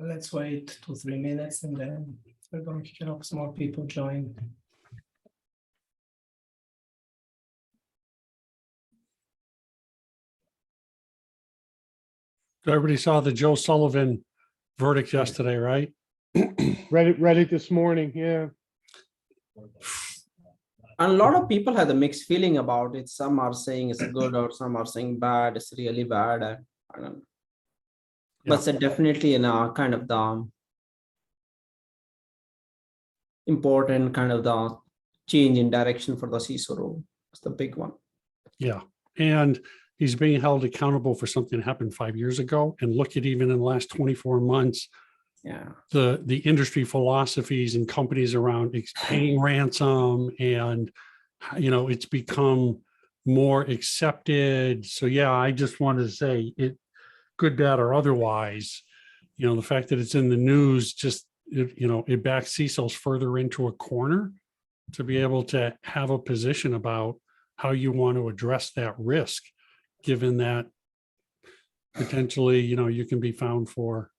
Let's wait 2-3 minutes and then we're going to kick off. Some more people join. Everybody saw the Joe Sullivan verdict yesterday, right? Read it this morning. Yeah. And a lot of people have a mixed feeling about it. Some are saying it's good, or some are saying bad. It's really bad. I don't know. But it's definitely in a kind of the important kind of the change in direction for the CISO role. It's the big one. Yeah. And he's being held accountable for something that happened 5 years ago. And look at even in the last 24 months, the industry philosophies and companies around paying ransom, and it's become more accepted. So yeah, I just wanted to say it, good, bad, or otherwise, the fact that it's in the news it backs CISOs further into a corner to be able to have a position about how you want to address that risk, given that potentially, you can be found for,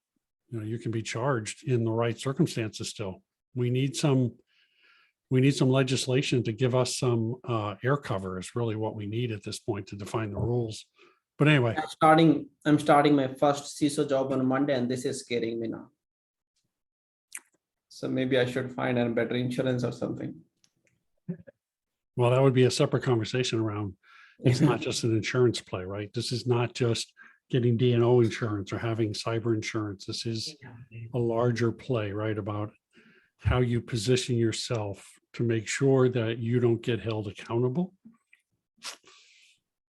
you can be charged in the right circumstances still. We need some legislation to give us some air cover is really what we need at this point to define the rules. But anyway. I'm starting my first CISO job on Monday, and this is scaring me now. So maybe I should find a better insurance or something. Well, that would be a separate conversation around. It's not just an insurance play, right? This is not just getting D&O insurance or having cyber insurance. This is a larger play, right? About how you position yourself to make sure that you don't get held accountable.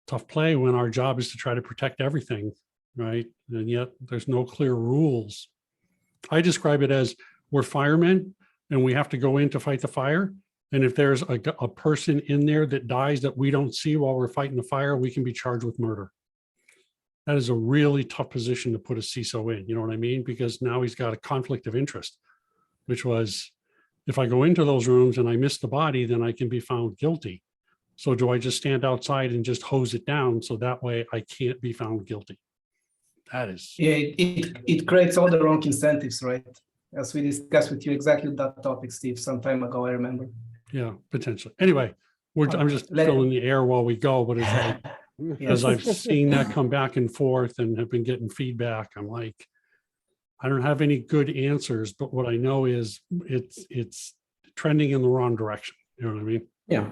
Tough play when our job is to try to protect everything, right? And yet there's no clear rules. I describe it as we're firemen and we have to go in to fight the fire. And if there's a person in there that dies that we don't see while we're fighting the fire, we can be charged with murder. That is a really tough position to put a CISO in, you know what I mean? Because now he's got a conflict of interest, which was, if I go into those rooms and I miss the body, then I can be found guilty. So do I just stand outside and just hose it down so that way I can't be found guilty? That is. Yeah, it creates all the wrong incentives, right? As we discussed with you exactly that topic, Steve, some time ago, I remember. Yeah, potentially. Anyway, I'm just filling the air while we go, but it's like, because I've seen that come back and forth and have been getting feedback. I'm like, I don't have any good answers, but what I know is it's trending in the wrong direction. You know what I mean? Yeah.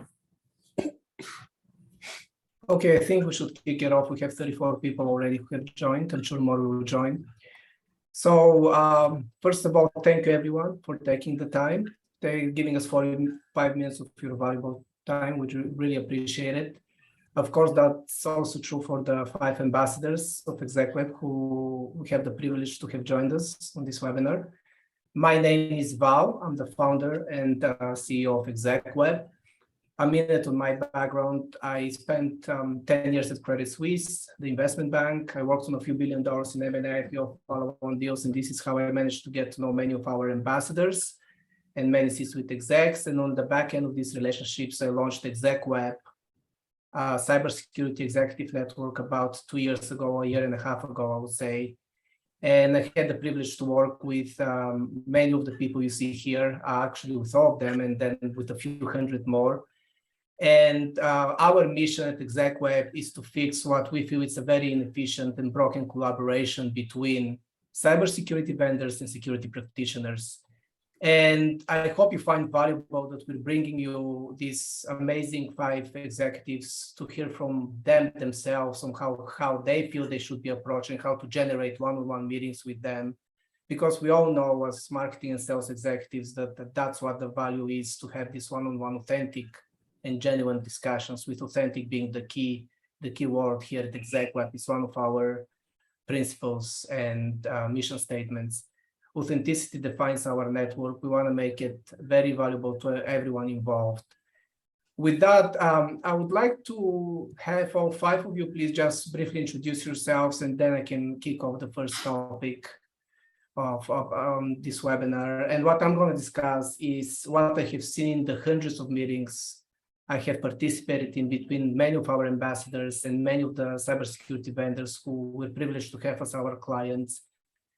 Okay, I think we should kick it off. We have 34 people already who have joined. I'm sure more will join. So first of all, thank you everyone for taking the time. They're giving us 45 minutes of your valuable time, which we really appreciate it. Of course, that's also true for the 5 ambassadors of Execweb who have the privilege to have joined us on this webinar. My name is Val. I'm the founder and CEO of Execweb. A minute on my background. I spent 10 years at Credit Suisse, the investment bank. I worked on a few $1 billion in M&A, IPO, follow-on deals, and this is how I managed to get to know many of our ambassadors and many C-suite execs. And on the back end of these relationships, I launched Execweb, cybersecurity executive network, about 2 years ago, a year and a half ago, I would say. And I had the privilege to work with many of the people you see here, actually with all of them, and then with a few hundred more. And our mission at Execweb is to fix what we feel is a very inefficient and broken collaboration between cybersecurity vendors and security practitioners. And I hope you find valuable that we're bringing you these amazing 5 executives to hear from them themselves on how they feel they should be approaching, how to generate one-on-one meetings with them. Because we all know as marketing and sales executives that's what the value is, to have this one-on-one authentic and genuine discussions, with authentic being the key word here at Execweb. It's one of our principles and mission statements. Authenticity defines our network. We want to make it very valuable to everyone involved. With that, I would like to have all 5 of you please just briefly introduce yourselves, and then I can kick off the first topic of this webinar. And what I'm going to discuss is what I have seen in the hundreds of meetings I have participated in between many of our ambassadors and many of the cybersecurity vendors who we're privileged to have as our clients.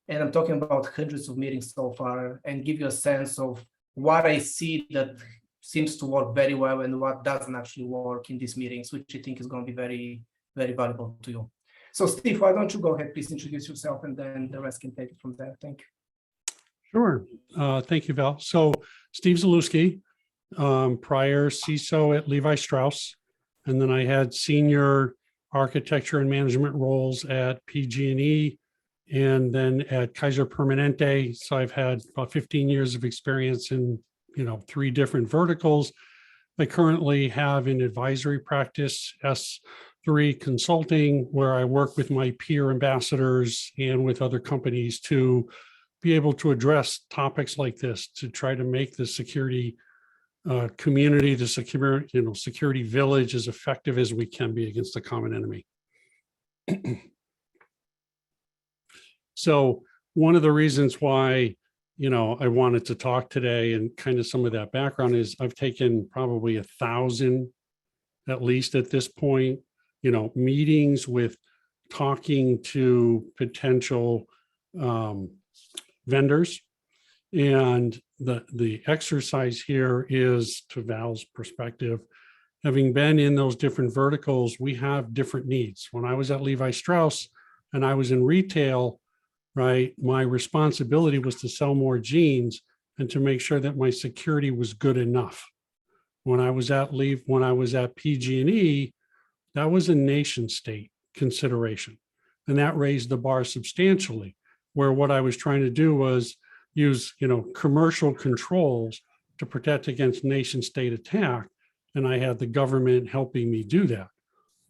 and I'm talking about hundreds of meetings so far, and give you a sense of what I see that seems to work very well and what doesn't actually work in these meetings, which I think is going to be very, very valuable to you. So Steve, why don't you go ahead, please introduce yourself, and then the rest can take it from there. Thank you. Sure. Thank you, Val. So Steve Zalewski, prior CISO at Levi Strauss, and then I had senior architecture and management roles at PG&E, and then at Kaiser Permanente. So I've had about 15 years of experience in 3 different verticals. I currently have an advisory practice, S3 Consulting, where I work with my peer ambassadors and with other companies to be able to address topics like this, to try to make the security community, the security village as effective as we can be against the common enemy. So one of the reasons why I wanted to talk today and kind of some of that background is I've taken probably 1,000, at least at this point, meetings with talking to potential vendors. And the exercise here is, to Val's perspective, having been in those different verticals, we have different needs. When I was at Levi Strauss and I was in retail, right, my responsibility was to sell more jeans and to make sure that my security was good enough. When I was at PG&E, that was a nation state consideration, and that raised the bar substantially, where what I was trying to do was use commercial controls to protect against nation state attack, and I had the government helping me do that.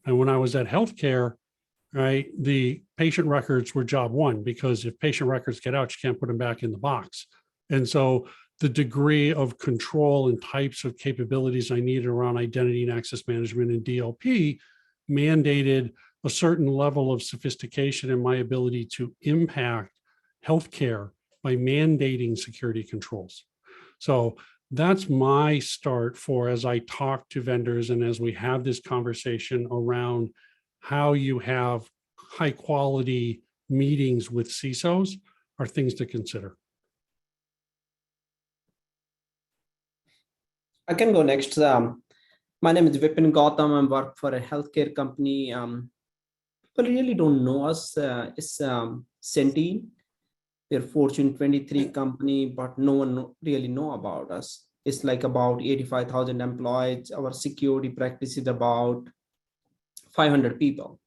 And when I was at healthcare, right, the patient records were job one, because if patient records get out, you can't put them back in the box. And so the degree of control and types of capabilities I needed around identity and access management and DLP mandated a certain level of sophistication in my ability to impact healthcare by mandating security controls. So that's my start for, as I talk to vendors and as we have this conversation around how you have high quality meetings with CISOs, are things to consider. I can go next. My name is Vipin Gautam. I work for a healthcare company. People really don't know us. It's Centene. We're Fortune 23 company, but no one really know about us. It's like about 85,000 employees. Our security practice is about 500 people.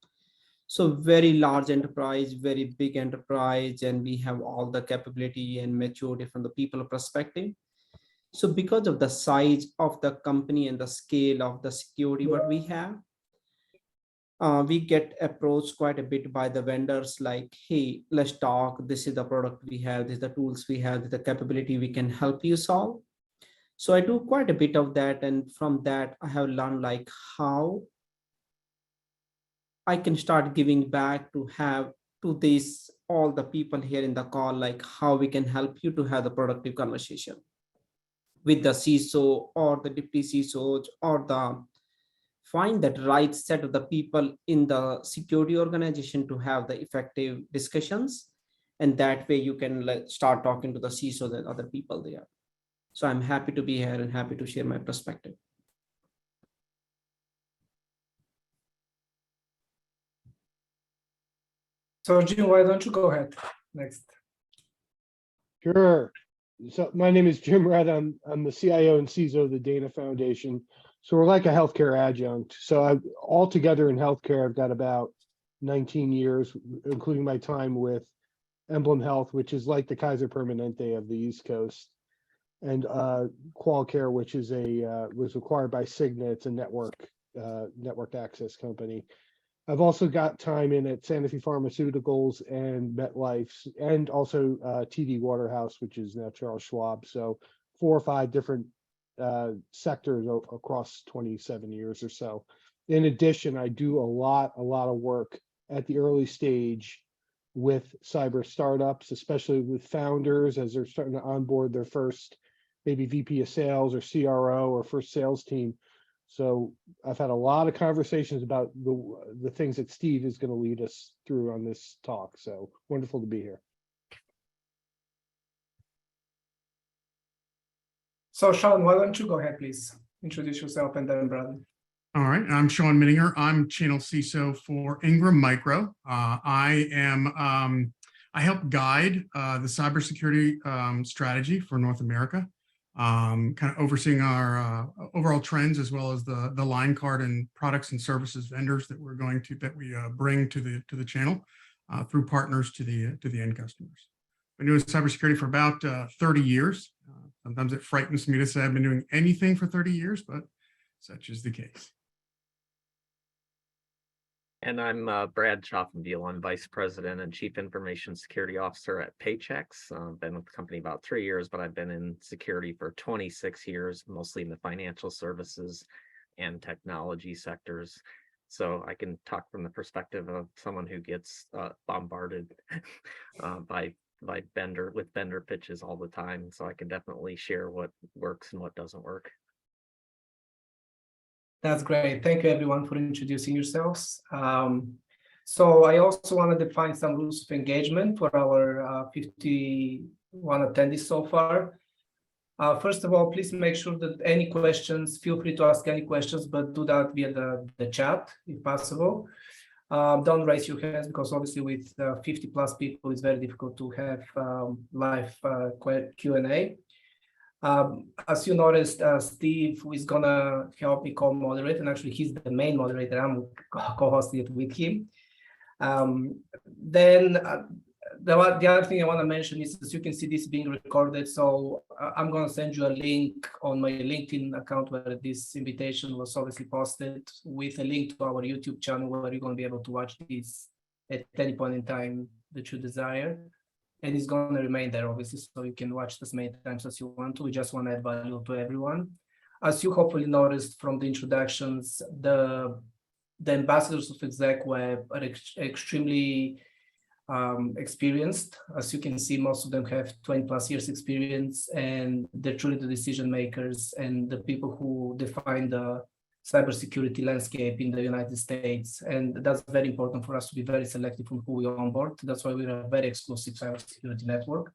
So very large enterprise, very big enterprise, and we have all the capability and maturity from the people perspective. So because of the size of the company and the scale of the security what we have, we get approached quite a bit by the vendors like, hey, let's talk. This is the product we have. This is the tools we have. This is the capability we can help you solve. So I do quite a bit of that. And from that, I have learned like how I can start giving back to all the people here in the call, like how we can help you to have the productive conversation with the CISO or the deputy CISOs, or find that right set of the people in the security organization to have the effective discussions. And that way you can start talking to the CISOs and other people there. So I'm happy to be here and happy to share my perspective. So Jim, why don't you go ahead next? Sure. So my name is Jim Rutt. I'm the CIO and CISO of the Dana Foundation. So we're like a healthcare adjunct. So altogether in healthcare, I've got about 19 years, including my time with Emblem Health, which is like the Kaiser Permanente of the East Coast, and QualCare, which is was acquired by Cigna. It's a network access company. I've also got time in at Sanofi Pharmaceuticals and MetLife, and also TD Waterhouse, which is now Charles Schwab. So 4 or 5 different sectors across 27 years or so. In addition, I do a lot of work at the early stage with cyber startups, especially with founders as they're starting to onboard their first maybe VP of sales or CRO or first sales team. So I've had a lot of conversations about the things that Steve is going to lead us through on this talk. So wonderful to be here. So Shawn, why don't you go ahead, please? Introduce yourself and then Brad. All right, I'm Shawn Mininger. I'm Channel CISO for Ingram Micro. I help guide the cybersecurity strategy for North America, kind of overseeing our overall trends as well as the line card and products and services vendors that we bring to the channel through partners to the end customers. Been doing cybersecurity for about 30 years. Sometimes it frightens me to say I've been doing anything for 30 years, but such is the case. And I'm Brad Schaufenbuel. I'm Vice President and Chief Information Security Officer at Paychex. Been with the company about 3 years, but I've been in security for 26 years, mostly in the financial services and technology sectors. So I can talk from the perspective of someone who gets bombarded by vendor pitches all the time. So I can definitely share what works and what doesn't work. That's great. Thank you, everyone, for introducing yourselves. So I also want to define some rules of engagement for our 51 attendees so far. First of all, please make sure that any questions, feel free to ask any questions, but do that via the chat if possible. Don't raise your hands because obviously with 50 plus people, it's very difficult to have live Q&A. As you noticed, Steve, who is gonna help me co-moderate, and actually he's the main moderator, I'm co-hosting it with him. The other thing I want to mention is, as you can see, this is being recorded, so I'm going to send you a link on my LinkedIn account where this invitation was obviously posted, with a link to our YouTube channel where you're going to be able to watch this at any point in time that you desire. And it's going to remain there, obviously, so you can watch as many times as you want to. We just want to add value to everyone. As you hopefully noticed from the introductions, the ambassadors of Execweb are extremely experienced. As you can see, most of them have 20 plus years experience, and they're truly the decision makers and the people who define the cybersecurity landscape in the United States. And that's very important for us to be very selective on who we onboard. That's why we're a very exclusive cybersecurity network.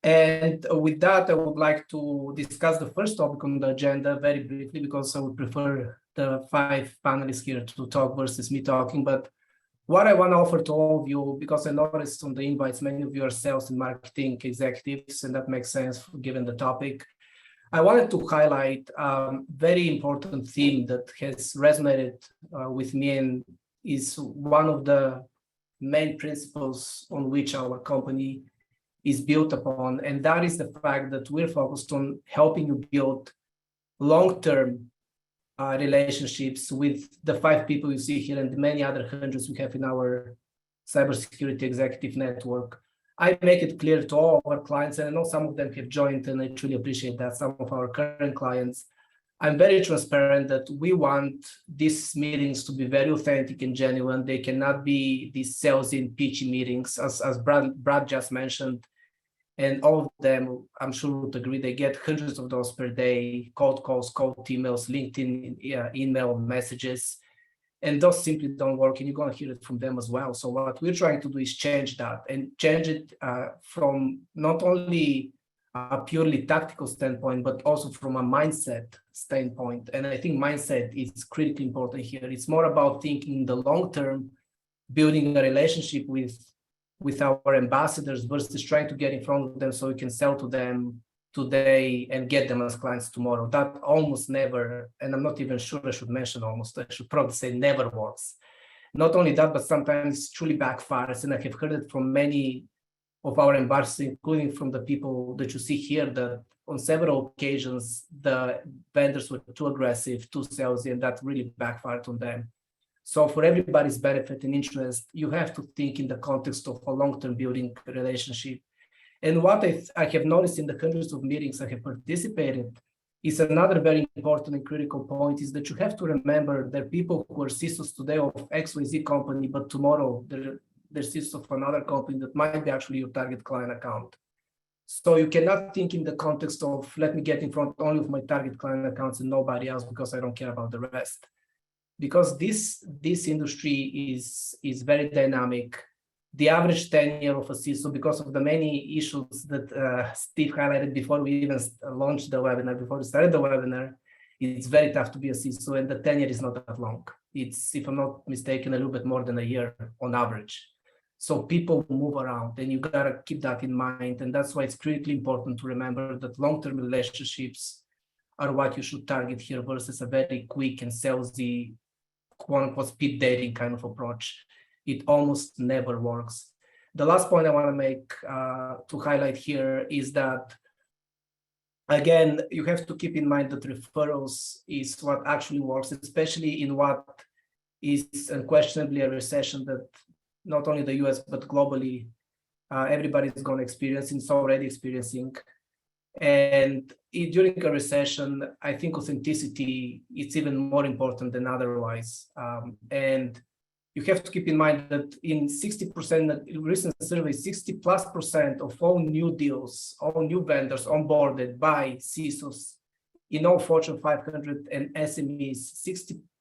And with that, I would like to discuss the first topic on the agenda very briefly, because I would prefer the 5 panelists here to talk versus me talking. But what I want to offer to all of you, because I noticed on the invites, many of you are sales and marketing executives, and that makes sense given the topic. I wanted to highlight a very important theme that has resonated with me and is one of the main principles on which our company is built upon. And that is the fact that we're focused on helping you build long-term relationships with the 5 people you see here and the many other hundreds we have in our cybersecurity executive network. I make it clear to all our clients, and I know some of them have joined, and I truly appreciate that, some of our current clients. I'm very transparent that we want these meetings to be very authentic and genuine. They cannot be these sales and pitchy meetings, as Brad just mentioned. And all of them, I'm sure would agree, they get hundreds of those per day, cold calls, cold emails, LinkedIn email messages. And those simply don't work, and you're going to hear it from them as well. So what we're trying to do is change that, and change it from not only a purely tactical standpoint, but also from a mindset standpoint. And I think mindset is critically important here. It's more about thinking the long term, building a relationship with our ambassadors versus trying to get in front of them so we can sell to them today and get them as clients tomorrow. That almost never, and I'm not even sure I should mention almost, I should probably say never works. Not only that, but sometimes truly backfires. And I have heard it from many of our ambassadors, including from the people that you see here, that on several occasions, the vendors were too aggressive, too salesy, and that really backfired on them. So for everybody's benefit and interest, you have to think in the context of a long-term building relationship. And what I have noticed in the hundreds of meetings I have participated is another very important and critical point is that you have to remember that people who are CISOs today of XYZ company, but tomorrow they're CISOs of another company that might be actually your target client account. So you cannot think in the context of, let me get in front only of my target client accounts and nobody else because I don't care about the rest. Because this industry is very dynamic. The average tenure of a CISO, because of the many issues that Steve highlighted before we even launched the webinar, before we started the webinar, it's very tough to be a CISO, and the tenure is not that long. It's, if I'm not mistaken, a little bit more than a year on average. So people move around, and you gotta keep that in mind. And that's why it's critically important to remember that long-term relationships are what you should target here versus a very quick and salesy, quote-unquote, speed dating kind of approach. It almost never works. The last point I want to make to highlight here is that, again, you have to keep in mind that referrals is what actually works, especially in what is unquestionably a recession that not only the US, but globally, everybody is going to experience, and it's already experiencing. And during a recession, I think authenticity is even more important than otherwise. And you have to keep in mind that in 60%, in recent surveys, 60+% of all new deals, all new vendors onboarded by CISOs in all Fortune 500 and SMEs,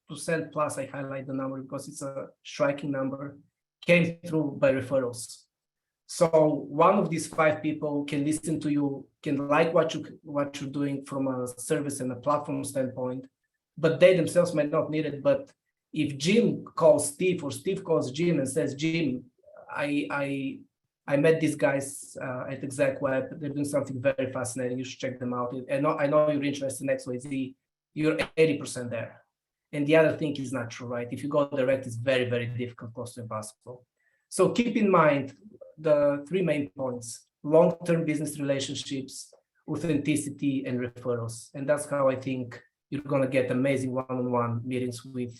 60% plus, I highlight the number because it's a striking number, came through by referrals. So one of these 5 people can listen to you, can like what you're doing from a service and a platform standpoint, but they themselves might not need it. But if Jim calls Steve or Steve calls Jim and says, Jim, I met these guys at Execweb, they're doing something very fascinating, you should check them out. And I know you're interested in XYZ, you're 80% there. And the other thing is not true, right? If you go direct, it's very, very difficult, close to impossible. So keep in mind the 3 main points: long-term business relationships, authenticity, and referrals. And that's how I think you're going to get amazing one-on-one meetings with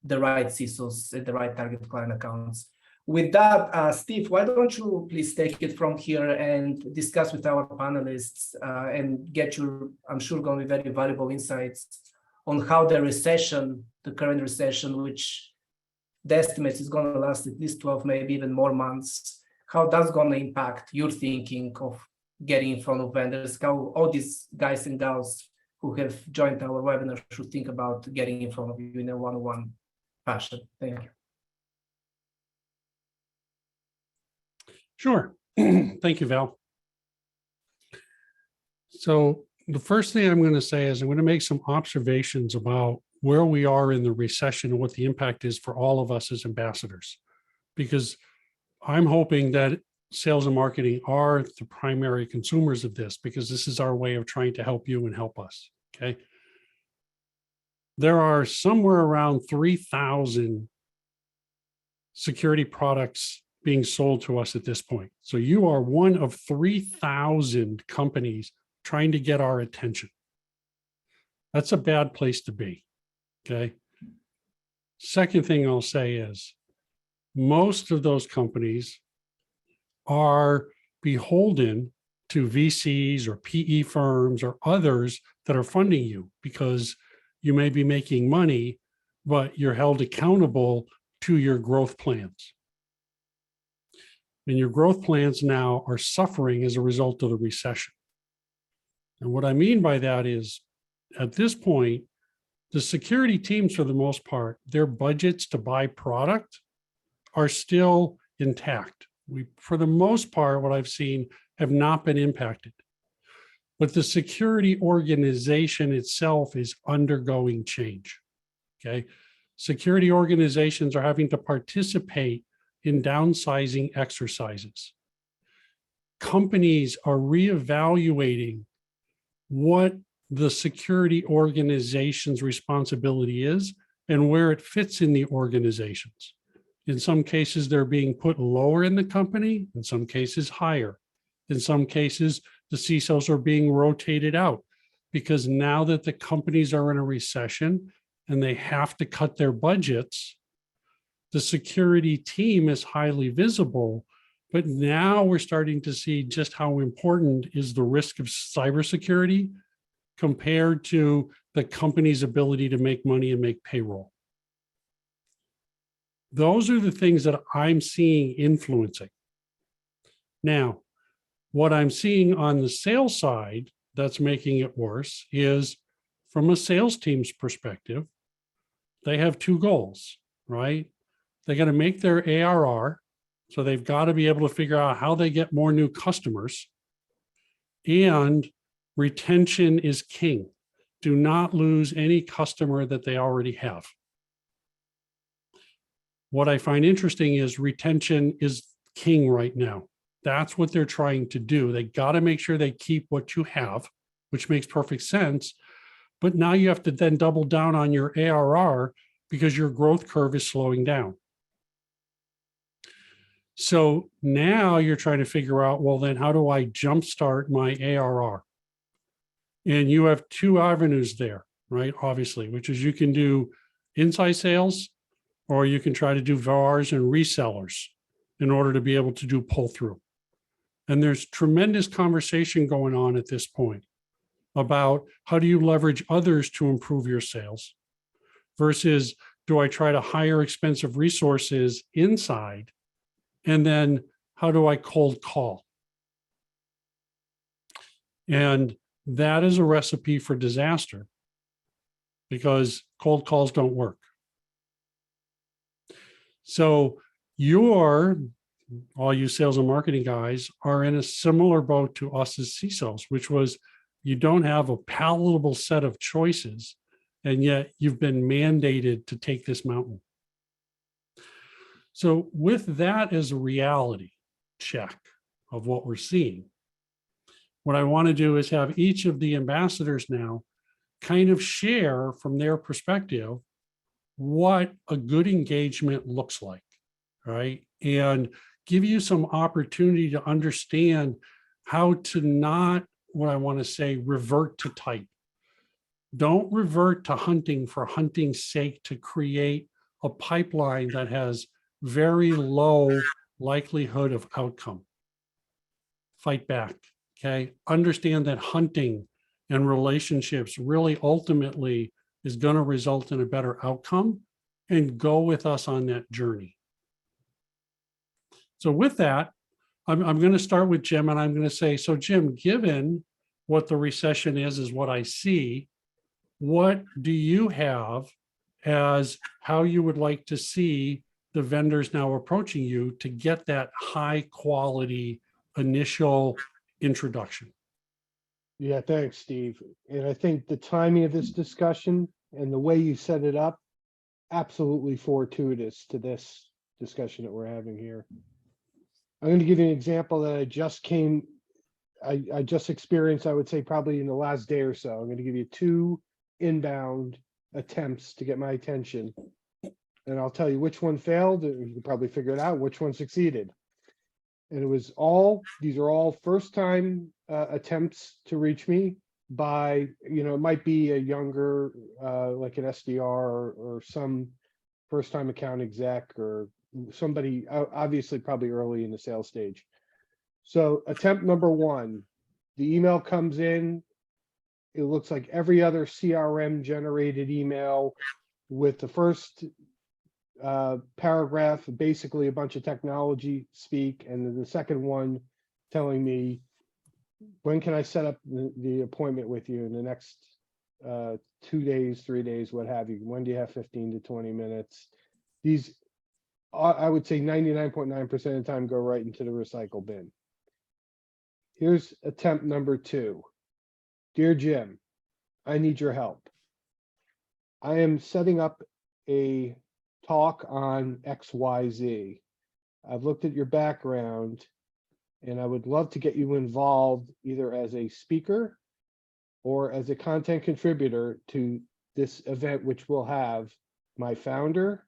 the right CISOs and the right target client accounts. With that, Steve, why don't you please take it from here and discuss with our panelists and get your, I'm sure, going to be very valuable insights on how the recession, the current recession, which the estimates is going to last at least 12, maybe even more months, how that's going to impact your thinking of getting in front of vendors, how all these guys and gals who have joined our webinar should think about getting in front of you in a one-on-one fashion. Thank you. Sure. Thank you, Val. So the first thing I'm going to say is I'm going to make some observations about where we are in the recession and what the impact is for all of us as ambassadors, because I'm hoping that sales and marketing are the primary consumers of this, because this is our way of trying to help you and help us. Okay. There are somewhere around 3,000 security products being sold to us at this point. So you are one of 3,000 companies trying to get our attention. That's a bad place to be. Okay. Second thing I'll say is most of those companies are beholden to VCs or PE firms or others that are funding you, because you may be making money, but you're held accountable to your growth plans. And your growth plans now are suffering as a result of the recession. And what I mean by that is, at this point, the security teams, for the most part, their budgets to buy product are still intact. We, for the most part, what I've seen, have not been impacted. But the security organization itself is undergoing change. Okay. Security organizations are having to participate in downsizing exercises. Companies are reevaluating what the security organization's responsibility is and where it fits in the organizations. In some cases, they're being put lower in the company, in some cases higher. In some cases, the CISOs are being rotated out, because now that the companies are in a recession and they have to cut their budgets, the security team is highly visible. But now we're starting to see just how important is the risk of cybersecurity compared to the company's ability to make money and make payroll. Those are the things that I'm seeing influencing. Now, what I'm seeing on the sales side that's making it worse is, from a sales team's perspective, they have 2 goals, right? They got to make their ARR, So they've got to be able to figure out how they get more new customers, and retention is king. Do not lose any customer that they already have. What I find interesting is retention is king right now. That's what they're trying to do. They got to make sure they keep what you have, which makes perfect sense. But now you have to then double down on your ARR because your growth curve is slowing down. So now you're trying to figure out, well, then how do I jumpstart my ARR? And you have two avenues there, right? Obviously, which is you can do inside sales, or you can try to do VARs and resellers in order to be able to do pull through. And there's tremendous conversation going on at this point about how do you leverage others to improve your sales versus do I try to hire expensive resources inside? And then how do I cold call? And that is a recipe for disaster because cold calls don't work. So all you sales and marketing guys are in a similar boat to us as CISOs, which was you don't have a palatable set of choices, and yet you've been mandated to take this mountain. So with that as a reality check of what we're seeing, what I want to do is have each of the ambassadors now kind of share from their perspective what a good engagement looks like, right? And give you some opportunity to understand how to not, what I want to say, revert to type. Don't revert to hunting for hunting's sake to create a pipeline that has very low likelihood of outcome. Fight back, okay? Understand that hunting and relationships really ultimately is going to result in a better outcome, and go with us on that journey. So with that, I'm going to start with Jim, and I'm going to say, so Jim, given what the recession is what I see, what do you have as how you would like to see the vendors now approaching you to get that high quality initial introduction? Yeah, thanks, Steve. And I think the timing of this discussion and the way you set it up, absolutely fortuitous to this discussion that we're having here. I'm going to give you an example that I just experienced, I would say probably in the last day or so. I'm going to give you 2 inbound attempts to get my attention. And I'll tell you which one failed. You can probably figure it out, which one succeeded. And these are all first time attempts to reach me by, it might be a younger, like an SDR or some first time account exec or somebody, obviously probably early in the sales stage. So attempt number 1, the email comes in. It looks like every other CRM generated email with the first paragraph, basically a bunch of technology speak, and then the second one telling me, when can I set up the appointment with you in the next 2 days, 3 days, what have you? When do you have 15 to 20 minutes? These, I would say 99.9% of the time, go right into the recycle bin. Here's attempt number 2. Dear Jim, I need your help. I am setting up a talk on XYZ. I've looked at your background and I would love to get you involved either as a speaker or as a content contributor to this event, which will have my founder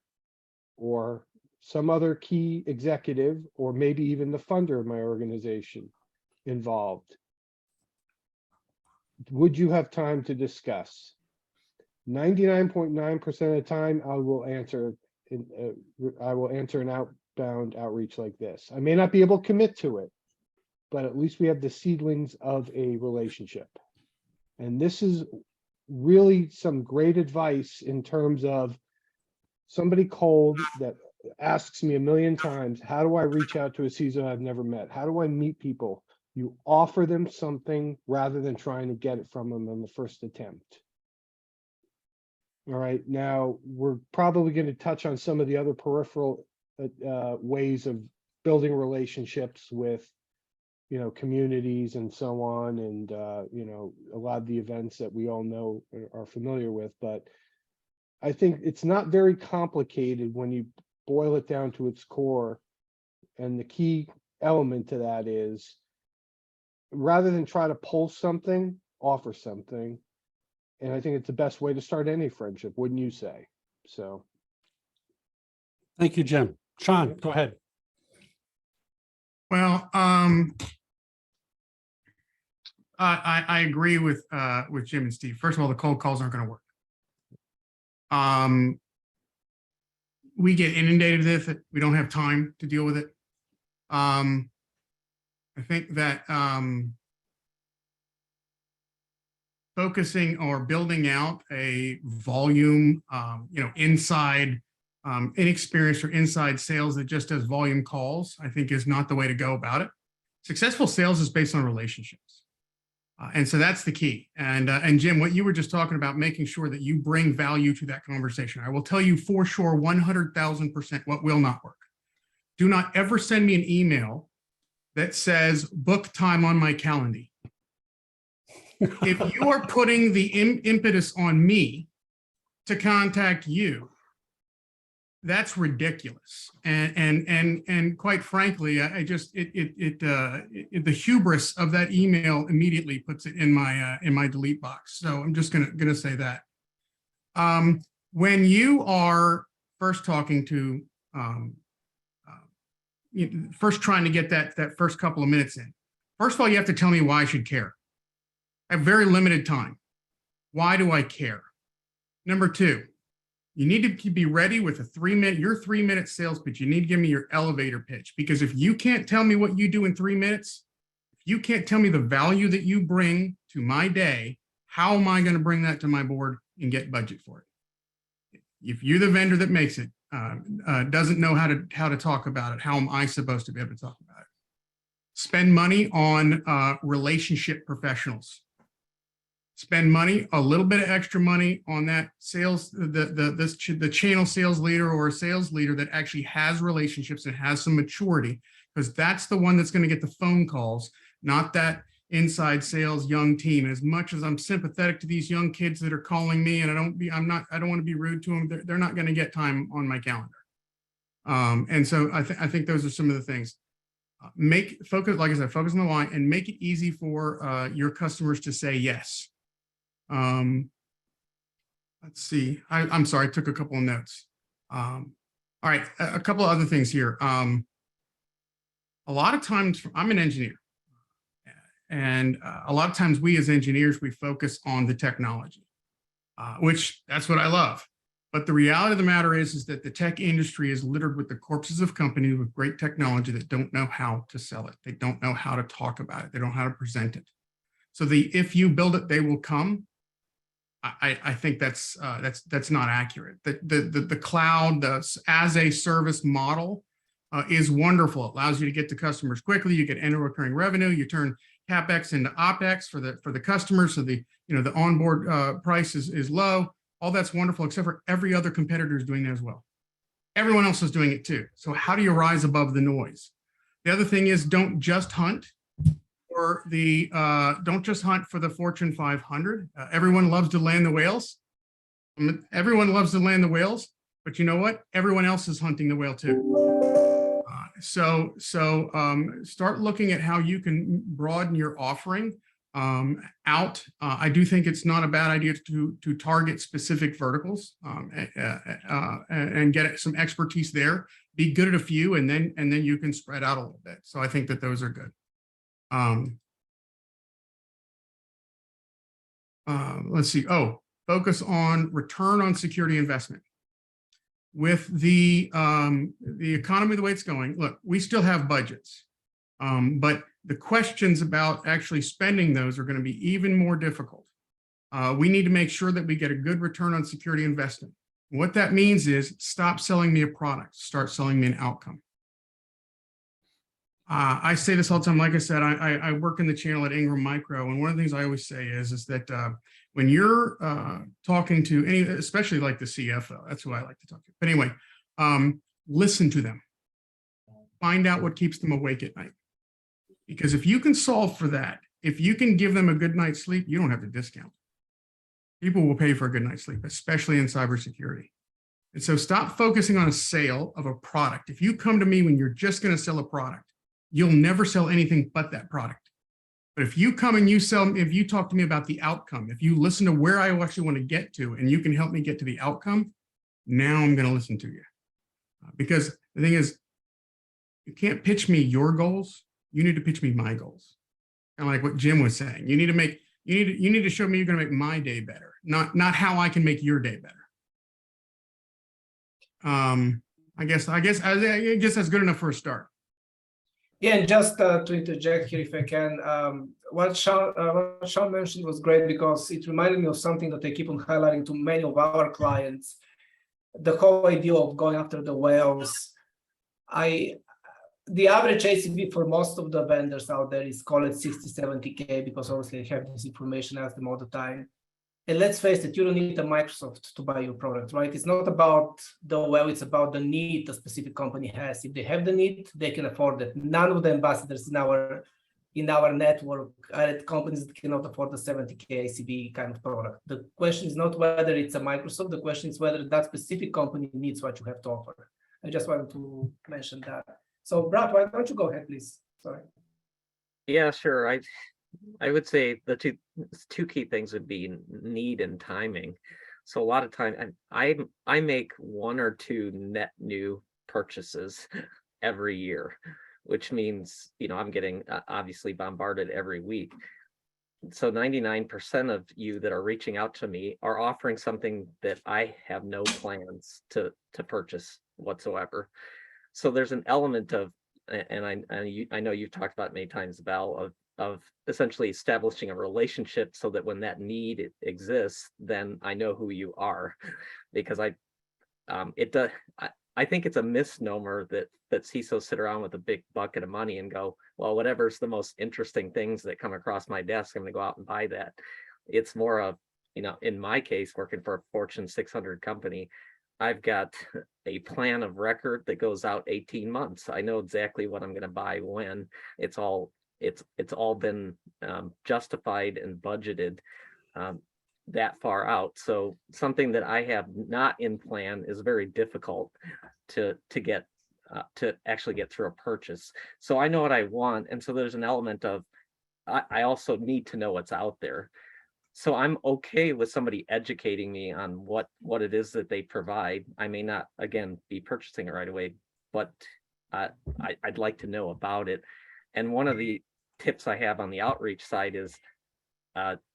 or some other key executive, or maybe even the funder of my organization involved. Would you have time to discuss? 99.9% of the time, I will answer an outbound outreach like this. I may not be able to commit to it, but at least we have the seedlings of a relationship. And this is really some great advice in terms of somebody cold that asks me a million times, how do I reach out to a CISO I've never met? How do I meet people? You offer them something rather than trying to get it from them on the first attempt. All right, now we're probably going to touch on some of the other peripheral ways of building relationships with, you know, communities and so on, and you know, a lot of the events that we all know are familiar with. But I think it's not very complicated when you boil it down to its core. And the key element to that is, rather than try to pull something, offer something. And I think it's the best way to start any friendship, wouldn't you say? So. Thank you, Jim. Shawn, go ahead. Well, I agree with Jim and Steve. First of all, the cold calls aren't going to work. We get inundated with it. We don't have time to deal with it. I think that focusing or building out a volume, you know, inside inexperienced or inside sales that just does volume calls, I think is not the way to go about it. Successful sales is based on relationships. And so that's the key. And Jim, what you were just talking about, making sure that you bring value to that conversation. I will tell you for sure, 100,000% what will not work. Do not ever send me an email that says book time on my calendar. If you are putting the impetus on me to contact you, that's ridiculous. And quite frankly, I just the hubris of that email immediately puts it in my delete box. So I'm just gonna say that. When you are first talking to first trying to get that first couple of minutes in, first of all, you have to tell me why I should care. I have very limited time. Why do I care? Number two, you need to be ready with your 3-minute sales pitch. You need to give me your elevator pitch, because if you can't tell me what you do in 3 minutes, if you can't tell me the value that you bring to my day, how am I going to bring that to my board and get budget for it? If you're the vendor that makes it, doesn't know how to talk about it, how am I supposed to be able to talk about it? Spend money on relationship professionals. Spend money, a little bit of extra money on that sales, the channel sales leader or a sales leader that actually has relationships and has some maturity, because that's the one that's going to get the phone calls, not that inside sales young team. As much as I'm sympathetic to these young kids that are calling me, and I don't want to be rude to them, they're not going to get time on my calendar. And so I think those are some of the things. Focus, like I said, focus on the line and make it easy for your customers to say yes. Let's see. I'm sorry, I took a couple of notes. All right, a couple of other things here. A lot of times, I'm an engineer, and a lot of times we as engineers, we focus on the technology, which that's what I love. But the reality of the matter is that the tech industry is littered with the corpses of companies with great technology that don't know how to sell it. They don't know how to talk about it. They don't know how to present it. So if you build it, they will come. I think that's not accurate. The cloud, as a service model is wonderful. It allows you to get to customers quickly. You get annual recurring revenue. You turn CapEx into OpEx for the customers. So the onboard price is low. All that's wonderful, except for every other competitor is doing that as well. Everyone else is doing it too. So how do you rise above the noise? The other thing is, don't just hunt for the Fortune 500. Everyone loves to land the whales. Everyone loves to land the whales, but you know what? Everyone else is hunting the whale too. So start looking at how you can broaden your offering out. I do think it's not a bad idea to target specific verticals and get some expertise there. Be good at a few, and then you can spread out a little bit. So I think that those are good. Let's see. Focus on return on security investment. With the economy the way it's going, look, we still have budgets, but the questions about actually spending those are going to be even more difficult. We need to make sure that we get a good return on security investment. What that means is, stop selling me a product, start selling me an outcome. I say this all the time. Like I said, I work in the channel at Ingram Micro, and one of the things I always say is that when you're talking to any, especially like the CFO, that's who I like to talk to. But anyway, listen to them. find out what keeps them awake at night. Because if you can solve for that, if you can give them a good night's sleep, you don't have to discount. People will pay for a good night's sleep, especially in cybersecurity. And so stop focusing on a sale of a product. If you come to me when you're just going to sell a product, you'll never sell anything but that product. But if you come and if you talk to me about the outcome, if you listen to where I actually want to get to, and you can help me get to the outcome, now I'm going to listen to you. Because the thing is, you can't pitch me your goals. You need to pitch me my goals. Kind of like what Jim was saying. You need to show me you're going to make my day better, not how I can make your day better. I guess that's good enough for a start. Yeah, and just to interject here, if I can, what Shawn mentioned was great because it reminded me of something that I keep on highlighting to many of our clients. The whole idea of going after the whales. The average ACV for most of the vendors out there is call it 60, 70K because obviously I have this information, ask them all the time. And let's face it, you don't need a Microsoft to buy your product, right? It's not about the whale, it's about the need a specific company has. If they have the need, they can afford it. None of the ambassadors in our network are at companies that cannot afford the 70K ACV kind of product. The question is not whether it's a Microsoft, the question is whether that specific company needs what you have to offer. I just wanted to mention that. So Brad, why don't you go ahead, please? Sorry. Yeah, sure. I would say the two key things would be need and timing. So a lot of time I make 1 or 2 net new purchases every year, which means, I'm getting obviously bombarded every week. So 99% of you that are reaching out to me are offering something that I have no plans to purchase whatsoever. So there's an element of, and I know you've talked about many times, Val, of essentially establishing a relationship so that when that need exists, then I know who you are, because I think it's a misnomer that CISOs sit around with a big bucket of money and go, well, whatever's the most interesting things that come across my desk, I'm going to go out and buy that. It's more of, in my case, working for a Fortune 600 company, I've got a plan of record that goes out 18 months. I know exactly what I'm going to buy when. It's all been justified and budgeted that far out. So something that I have not in plan is very difficult to actually get through a purchase. So I know what I want, and so there's an element of I also need to know what's out there. So I'm okay with somebody educating me on what it is that they provide. I may not, again, be purchasing it right away, but I'd like to know about it. And one of the tips I have on the outreach side is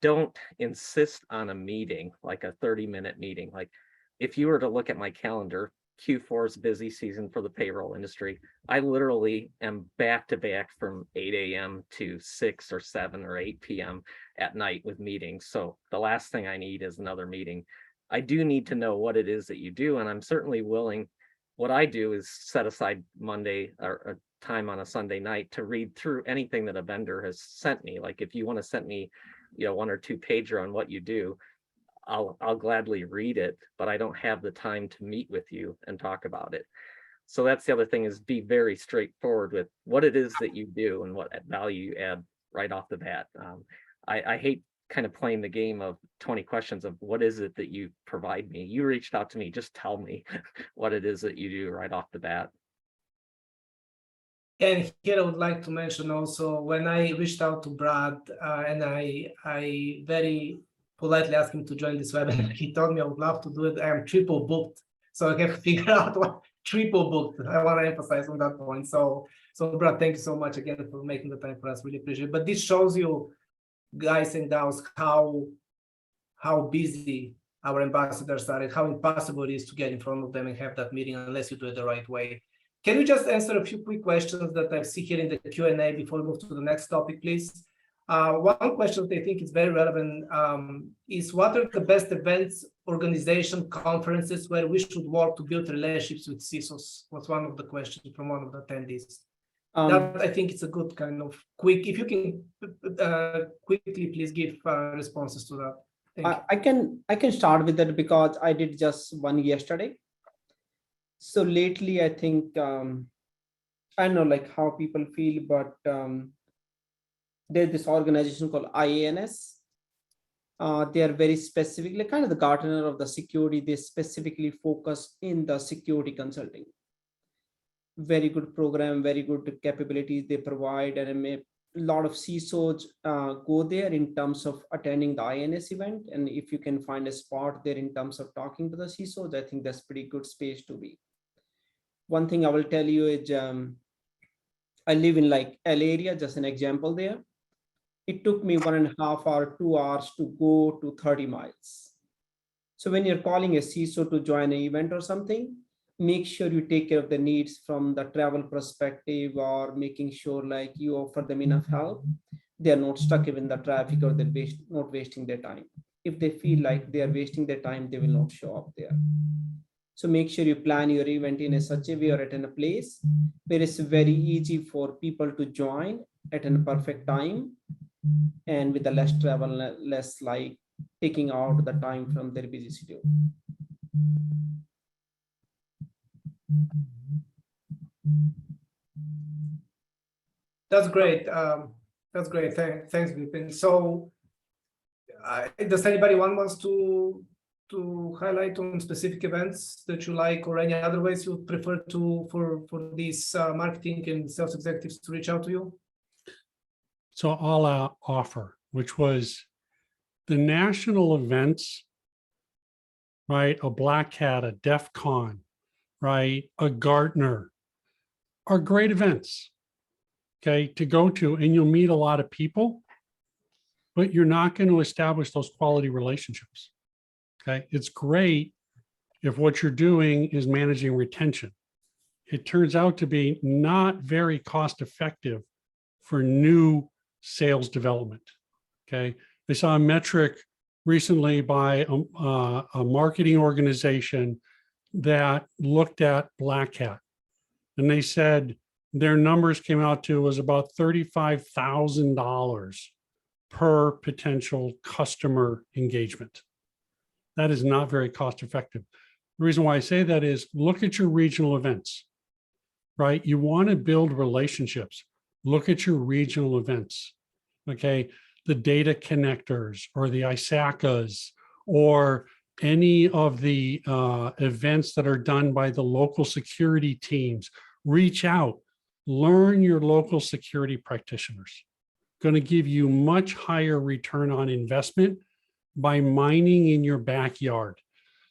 don't insist on a meeting, like a 30-minute meeting. Like if you were to look at my calendar, Q4 is busy season for the payroll industry. I literally am back to back from 8 a.m. to 6 or 7 or 8 p.m. at night with meetings. So the last thing I need is another meeting. I do need to know what it is that you do, and I'm certainly willing. What I do is set aside Monday or time on a Sunday night to read through anything that a vendor has sent me. Like if you want to send me, 1 or 2 pager on what you do, I'll gladly read it, but I don't have the time to meet with you and talk about it. So that's the other thing, is be very straightforward with what it is that you do and what value you add right off the bat. I hate kind of playing the game of 20 questions of what is it that you provide me. You reached out to me, just tell me what it is that you do right off the bat. And here I would like to mention also, when I reached out to Brad and I very politely asked him to join this webinar, he told me I would love to do it. I am triple booked, so I have to figure out what triple booked. I want to emphasize on that point. So Brad, thank you so much again for making the time for us. Really appreciate it. But this shows you, guys and gals, how busy our ambassadors are and how impossible it is to get in front of them and have that meeting unless you do it the right way. Can we just answer a few quick questions that I see here in the Q&A before we move to the next topic, please? One question that I think is very relevant is, what are the best events, organization, conferences where we should work to build relationships with CISOs? Was one of the questions from one of the attendees. That, I think it's a good kind of quick, if you can quickly please give responses to that. Thank you. I can start with that because I did just one yesterday. So lately, I think I know like how people feel, but there's this organization called IANS. They are very specific, like kind of the Gartner of the security. They specifically focus in the security consulting. Very good program, very good capabilities they provide, and a lot of CISOs go there in terms of attending the INS event. And if you can find a spot there in terms of talking to the CISOs, I think that's pretty good space to be. One thing I will tell you is I live in like L area, just an example there. It took me 1.5 hours, 2 hours to go to 30 miles. So when you're calling a CISO to join an event or something, make sure you take care of the needs from the travel perspective, or making sure like you offer them enough help. They're not stuck in the traffic, or they're not wasting their time. If they feel like they are wasting their time, they will not show up there. So make sure you plan your event in such a way or at a place where it's very easy for people to join at a perfect time, and with the less travel, less like taking out the time from their busy schedule. That's great. That's great. Thanks, Vipin. So, does anybody wants to highlight on specific events that you like, or any other ways you would prefer to for these marketing and sales executives to reach out to you? So I'll offer, which was the national events, right? A Black Hat, a DEF CON, right? A Gartner are great events, okay, to go to, and you'll meet a lot of people, but you're not going to establish those quality relationships, okay? It's great if what you're doing is managing retention. It turns out to be not very cost effective for new sales development, okay? I saw a metric recently by a marketing organization that looked at Black Hat, and they said their numbers came out to was about $35,000 per potential customer engagement. That is not very cost effective. The reason why I say that is look at your regional events, right? You want to build relationships. Look at your regional events, okay? The data connectors or the ISACAs or any of the events that are done by the local security teams. Reach out, learn your local security practitioners. Going to give you much higher return on investment by mining in your backyard.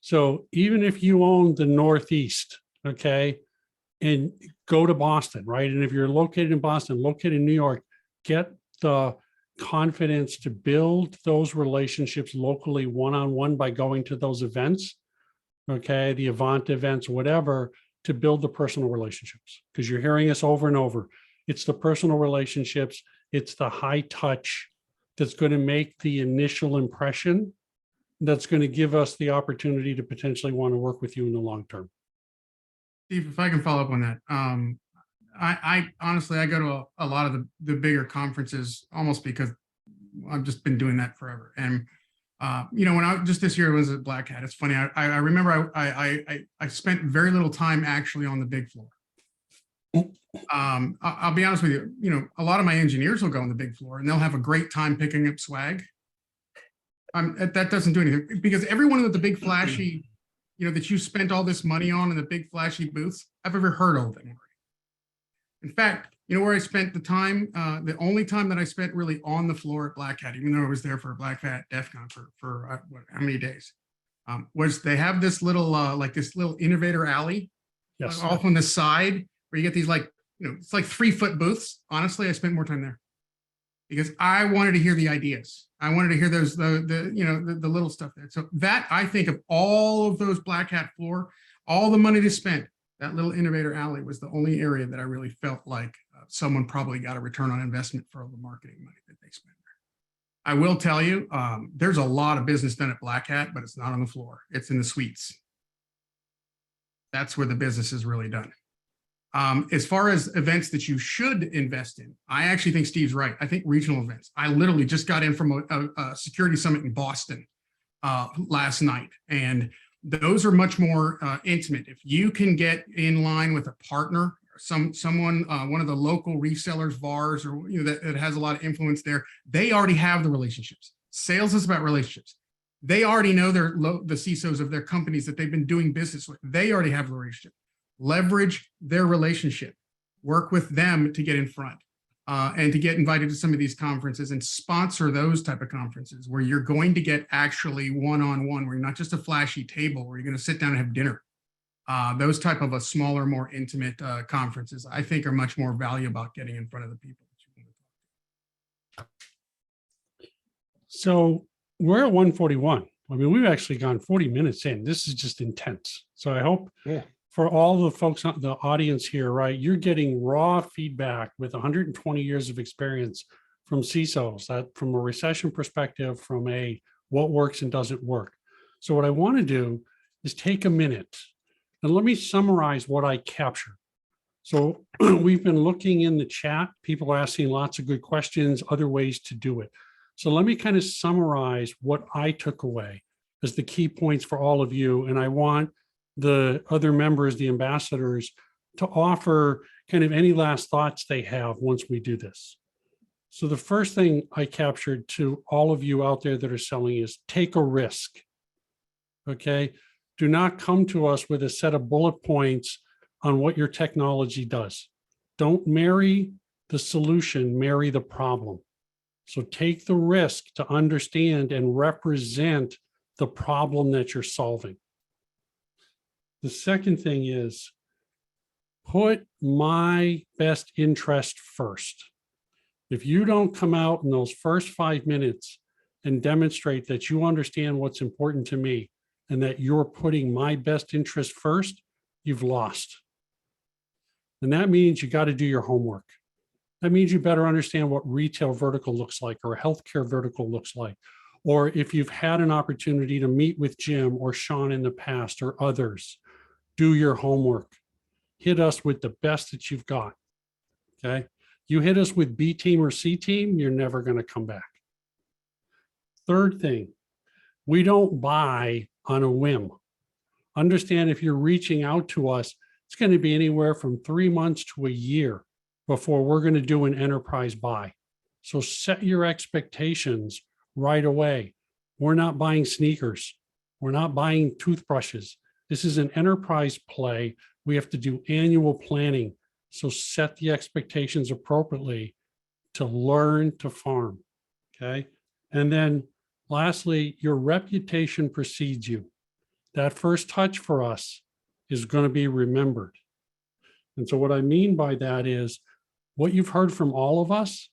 So even if you own the Northeast, okay, and go to Boston, right? And if you're located in Boston, located in New York, get the confidence to build those relationships locally one-on-one by going to those events, okay, the Avant events, whatever, to build the personal relationships. Because you're hearing us over and over. It's the personal relationships, it's the high touch that's going to make the initial impression that's going to give us the opportunity to potentially want to work with you in the long term. Steve, if I can follow up on that. I honestly, I go to a lot of the bigger conferences almost because I've just been doing that forever. And, you know, when I just this year was at Black Hat, it's funny. I remember I spent very little time actually on the big floor. I'll be honest with you, you know, a lot of my engineers will go on the big floor and they'll have a great time picking up swag. That doesn't do anything because everyone with the big flashy, you know, that you spent all this money on in the big flashy booths, I've ever heard of them. In fact, you know where I spent the time, the only time that I spent really on the floor at Black Hat, even though I was there for Black Hat DEF CON for how many days, was they have this little, like this little innovator alley, yes, off on the side where you get these like, you know, it's like 3-foot booths. Honestly, I spent more time there because I wanted to hear the ideas. I wanted to hear those, you know, the little stuff there. So that, I think of all of those Black Hat floor, all the money they spent, that little innovator alley was the only area that I really felt like someone probably got a return on investment for all the marketing money that they spent there. I will tell you, there's a lot of business done at Black Hat, but it's not on the floor. It's in the suites. That's where the business is really done. As far as events that you should invest in, I actually think Steve's right. I think regional events. I literally just got in from a security summit in Boston last night, and those are much more intimate. If you can get in line with a partner someone, one of the local resellers, VARs, or that has a lot of influence there. They already have the relationships. Sales is about relationships. They already know the CISOs of their companies that they've been doing business with. They already have the relationship. Leverage their relationship. Work with them to get in front. And to get invited to some of these conferences and sponsor those type of conferences where you're going to get actually one-on-one, where you're not just a flashy table, where you're going to sit down and have dinner. Those type of a smaller, more intimate conferences, I think, are much more valuable about getting in front of the people. So we're at 1:41. I mean, we've actually gone 40 minutes in. This is just intense. So I hope for all the folks on the audience here, right, you're getting raw feedback with 120 years of experience from CISOs, that from a recession perspective, from a what works and doesn't work. So what I want to do is take a minute and let me summarize what I captured. So we've been looking in the chat, people are asking lots of good questions, other ways to do it. So let me kind of summarize what I took away as the key points for all of you. And I want the other members, the ambassadors, to offer kind of any last thoughts they have once we do this. So the first thing I captured to all of you out there that are selling is take a risk, okay? Do not come to us with a set of bullet points on what your technology does. Don't marry the solution, marry the problem. So take the risk to understand and represent the problem that you're solving. The second thing is put my best interest first. If you don't come out in those first 5 minutes and demonstrate that you understand what's important to me and that you're putting my best interest first, you've lost. And that means you got to do your homework. That means you better understand what retail vertical looks like or a healthcare vertical looks like. Or if you've had an opportunity to meet with Jim or Shawn in the past or others, do your homework. Hit us with the best that you've got, okay? You hit us with B team or C team, you're never going to come back. Third thing, we don't buy on a whim. Understand if you're reaching out to us, it's going to be anywhere from 3 months to a year before we're going to do an enterprise buy. So set your expectations right away. We're not buying sneakers. We're not buying toothbrushes. This is an enterprise play. We have to do annual planning. So set the expectations appropriately to learn to farm, okay? And then lastly, your reputation precedes you. That first touch for us is going to be remembered. And so what I mean by that is what you've heard from all of us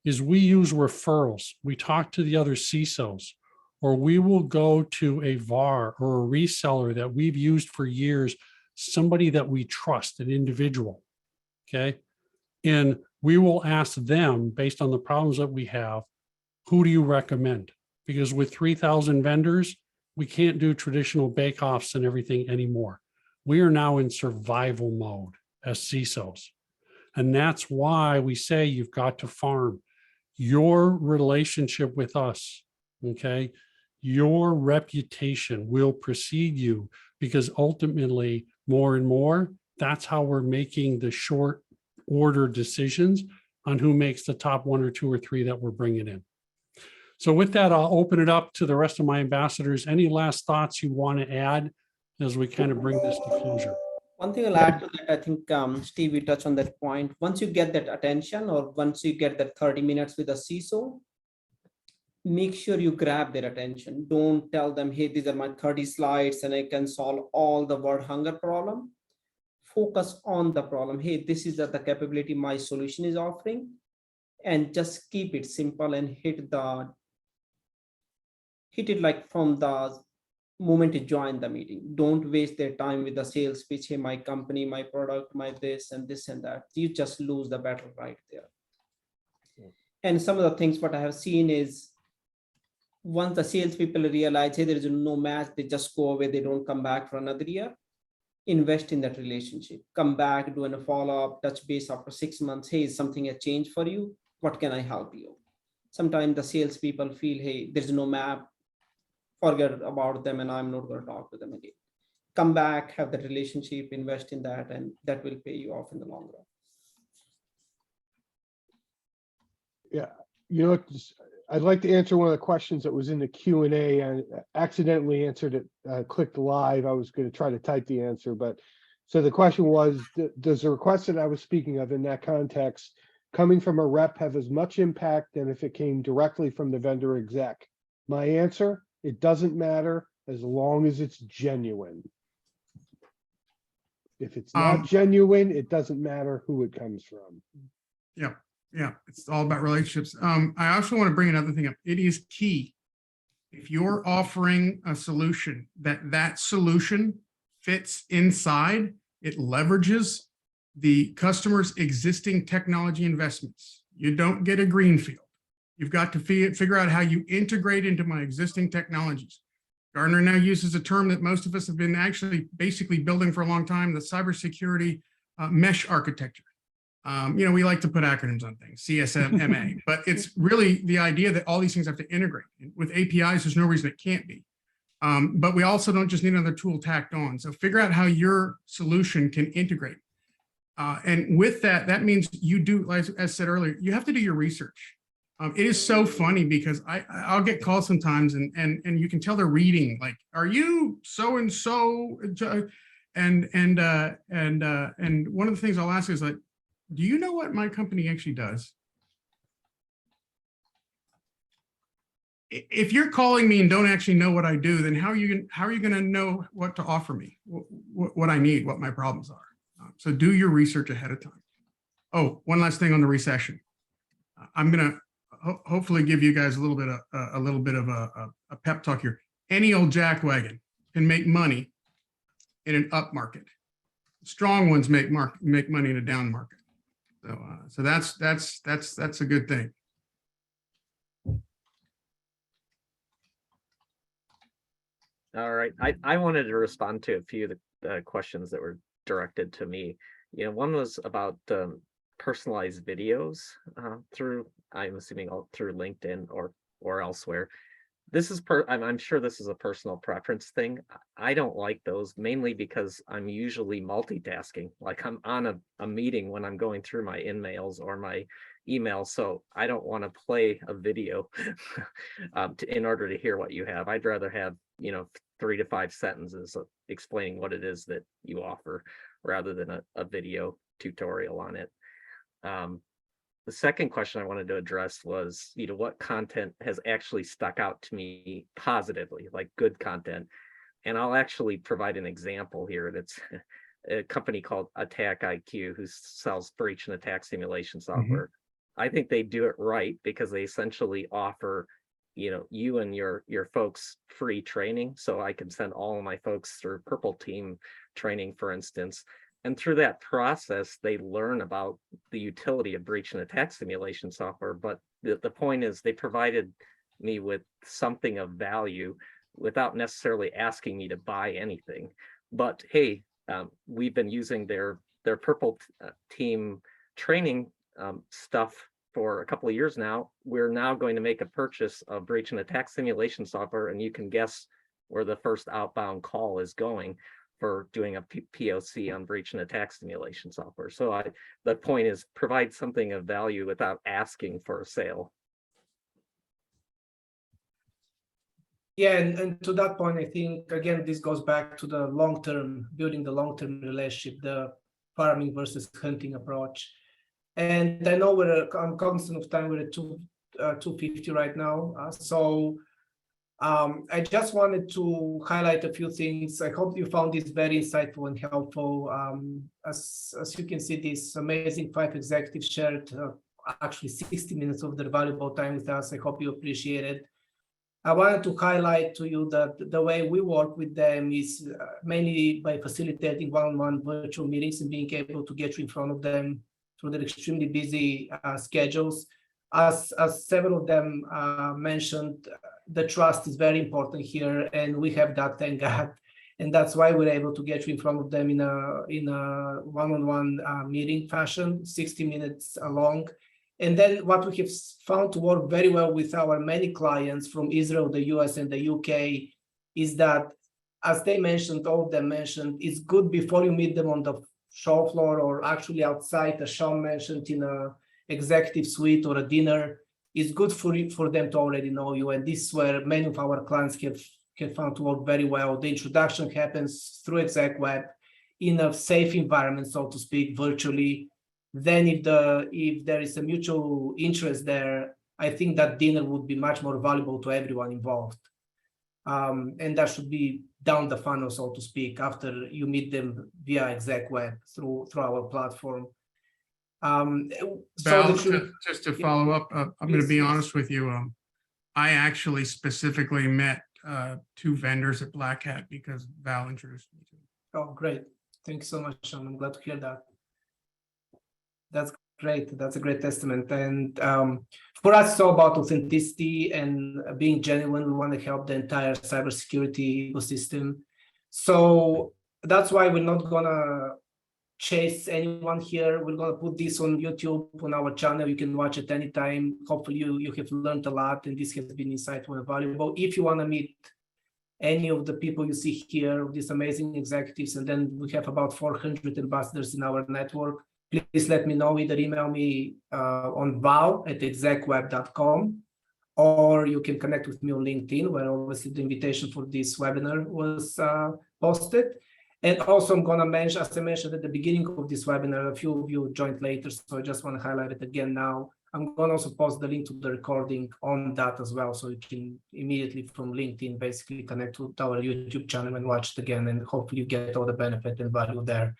is we use referrals. We talk to the other CISOs, or we will go to a VAR or a reseller that we've used for years, somebody that we trust, an individual, okay? And we will ask them, based on the problems that we have, who do you recommend? Because with 3,000 vendors, we can't do traditional bake-offs and everything anymore. We are now in survival mode as CISOs. And that's why we say you've got to farm your relationship with us, okay? Your reputation will precede you because ultimately, more and more, that's how we're making the short order decisions on who makes the top 1 or 2 or 3 that we're bringing in. So with that, I'll open it up to the rest of my ambassadors. Any last thoughts you want to add as we kind of bring this to closure? One thing I'll add to that, I think, Steve, you touched on that point. Once you get that attention or once you get that 30 minutes with a CISO, make sure you grab their attention. Don't tell them, hey, these are my 30 slides and I can solve all the word hunger problem. Focus on the problem. Hey, this is the capability my solution is offering. And just keep it simple and hit it like from the moment you join the meeting. Don't waste their time with the sales pitch. Hey, my company, my product, my this and that. You just lose the battle right there. Yeah. And some of the things what I have seen is once the salespeople realize, hey, there is no match, they just go away. They don't come back for another year. Invest in that relationship. Come back, do a follow-up, touch base after 6 months. Hey, is something has changed for you? What can I help you? Sometimes the salespeople feel, hey, there's no map. Forget about them and I'm not going to talk to them again. come back, have that relationship, invest in that, and that will pay you off in the long run. Yeah, you know, I'd like to answer one of the questions that was in the Q&A. I accidentally answered it, clicked live. I was going to try to type the answer, but so the question was, does the request that I was speaking of in that context coming from a rep have as much impact than if it came directly from the vendor exec? My answer, it doesn't matter as long as it's genuine. If it's not genuine, it doesn't matter who it comes from. Yeah, it's all about relationships. I also want to bring another thing up. It is key. If you're offering a solution, that solution fits inside, it leverages the customer's existing technology investments. You don't get a greenfield. You've got to figure out how you integrate into my existing technologies. Gartner now uses a term that most of us have been actually basically building for a long time, the cybersecurity mesh architecture. You know, we like to put acronyms on things, CSMA, but it's really the idea that all these things have to integrate. With APIs, there's no reason it can't be. But we also don't just need another tool tacked on. So figure out how your solution can integrate. And with that, that means you do, as said earlier, you have to do your research. It is so funny because I'll get calls sometimes and you can tell they're reading, like, are you so-and-so? And one of the things I'll ask is like, do you know what my company actually does? If you're calling me and don't actually know what I do, then how are you going to know what to offer me, what I need, what my problems are? So do your research ahead of time. Oh, one last thing on the recession. I'm going to hopefully give you guys a little bit of a pep talk here. Any old jackwagon can make money in an up market. Strong ones make money in a down market. So that's a good thing. All right, I wanted to respond to a few of the questions that were directed to me. You know, one was about personalized videos through, I'm assuming, through LinkedIn or elsewhere. This is I'm sure this is a personal preference thing. I don't like those, mainly because I'm usually multitasking. Like I'm on a meeting when I'm going through my in-mails or my emails, so I don't want to play a video in order to hear what you have. I'd rather have, you know, 3 to 5 sentences explaining what it is that you offer rather than a video tutorial on it. The second question I wanted to address was, you know, what content has actually stuck out to me positively, like good content. And I'll actually provide an example here. It's a company called Attack IQ, who sells breach and attack simulation software. I think they do it right because they essentially offer, you know, you and your folks free training. So I can send all of my folks through Purple Team training, for instance. And through that process, they learn about the utility of breach and attack simulation software. But the point is they provided me with something of value without necessarily asking me to buy anything. But hey, we've been using their Purple Team training stuff for a couple of years now. We're now going to make a purchase of breach and attack simulation software, and you can guess where the first outbound call is going for doing a POC on breach and attack simulation software. So the point is provide something of value without asking for a sale. Yeah, and to that point, I think, again, this goes back to the long-term, building the long-term relationship, the farming versus hunting approach. And I know I'm cognizant of time, we're at 2:50 right now. I just wanted to highlight a few things. I hope you found this very insightful and helpful. As you can see, these amazing 5 executives shared actually 60 minutes of their valuable time with us. I hope you appreciate it. I wanted to highlight to you that the way we work with them is mainly by facilitating one-on-one virtual meetings and being able to get you in front of them through their extremely busy schedules. As several of them mentioned, the trust is very important here, and we have that, thank God. And that's why we're able to get you in front of them in a one-on-one meeting fashion, 60 minutes long. And then what we have found to work very well with our many clients from Israel, the US, and the UK is that as they mentioned, all of them mentioned, it's good before you meet them on the show floor or actually outside, as Shawn mentioned, in a executive suite or a dinner. It's good for them to already know you. And this is where many of our clients have found to work very well. The introduction happens through Execweb in a safe environment, so to speak, virtually. Then if there is a mutual interest there, I think that dinner would be much more valuable to everyone involved. And that should be down the funnel, so to speak, after you meet them via Execweb through our platform. Val, just to follow up, I'm going to be Please. honest with you. I actually specifically met 2 vendors at Black Hat because Val introduced me to them. Oh, great. Thank you so much, Shawn. I'm glad to hear that. That's great. That's a great testament. And for us, it's all about authenticity and being genuine. We want to help the entire cybersecurity ecosystem. So that's why we're not going to chase anyone here. We're going to put this on YouTube, on our channel. You can watch it anytime. Hopefully you have learned a lot and this has been insightful and valuable. If you want to meet any of the people you see here, these amazing executives, and then we have about 400 ambassadors in our network, please let me know. Either email me on val@execweb.com, or you can connect with me on LinkedIn, where obviously the invitation for this webinar was posted. And also I'm going to mention, as I mentioned at the beginning of this webinar, a few of you joined later, so I just want to highlight it again now. I'm going to also post the link to the recording on that as well, so you can immediately from LinkedIn basically connect to our YouTube channel and watch it again, and hopefully you get all the benefit and value there.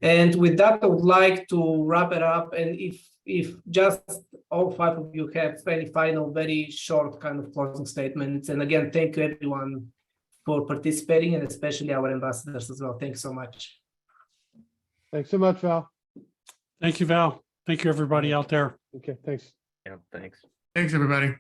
And with that, I would like to wrap it up. And if just all 5 of you have any final, very short kind of closing statements. And again, thank you everyone for participating, and especially our ambassadors as well. Thanks so much. Thanks so much, Val. Thank you, Val. Thank you, everybody out there. Okay, thanks. Yeah, thanks. Thanks, everybody.